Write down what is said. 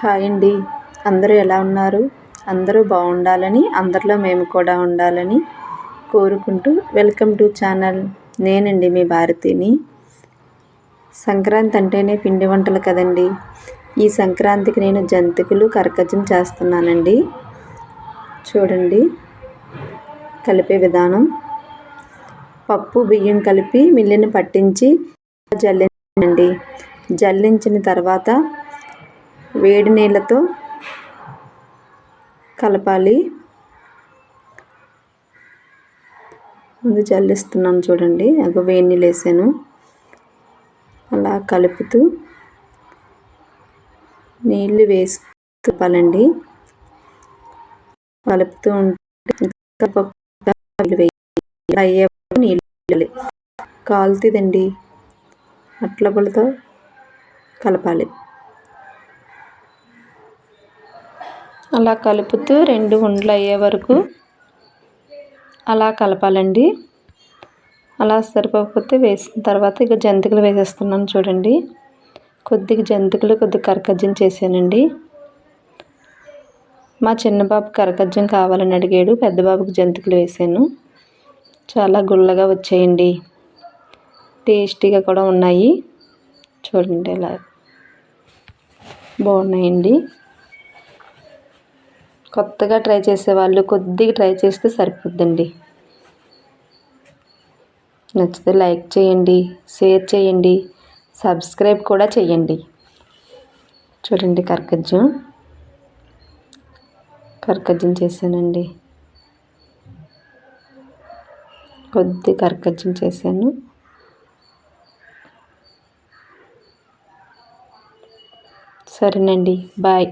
Hi అండి. అందరూ ఎలా ఉన్నారు? అందరూ బాగుండాలని, అందరిలో మేము కూడా ఉండాలని కోరుకుంటూ వెల్కమ్ టు ఛానల్. నేనండి మీ భారతిని. సంక్రాంతి అంటేనే పిండి వంటలు కదండి. ఈ సంక్రాంతికి నేను జంతికలు కరకజ్జం చేస్తున్నానండి. చూడండి కలిపే విధానం. పప్పు బియ్యం కలిపి మిల్లిని పట్టించి జల్లించండి. జల్లించిన తర్వాత వేడి నీళ్ళతో కలపాలి. ముందు జల్లిస్తున్నాను చూడండి. అగో వేడి నీళ్ళు వేసాను. అలా కలుపుతూ నీళ్ళు వేసి కలపాలండి. కలుపుతూ ఉంటే నీళ్ళు కాలుతుందండి. అట్ల పుల్లతో కలపాలి. అలా కలుపుతూ 2 ఉండలు అయ్యే వరకు అలా కలపాలండి. అలా సరిపోకపోతే వేసిన తర్వాత ఇక జంతికలు వేసేస్తున్నాను చూడండి. కొద్దిగా జంతికలు కొద్దిగా కరకజ్జం చేశానండి. మా చిన్న బాబు కరకజ్జం కావాలని అడిగాడు. పెద్ద బాబుకి జంతికలు వేసాను. చాలా గుల్లగా వచ్చాయండి. టేస్టీగా కూడా ఉన్నాయి. చూడండి ఇలా బాగున్నాయండి. కొత్తగా ట్రై చేసేవాళ్ళు కొద్దిగా ట్రై చేస్తే సరిపోద్దండి. నచ్చితే లైక్ చేయండి, షేర్ చేయండి, సబ్స్క్రైబ్ కూడా చేయండి. చూడండి కరకజ్జం చేశానండి. కొద్ది కరకజ్జం చేశాను. సరేనండి, బాయ్.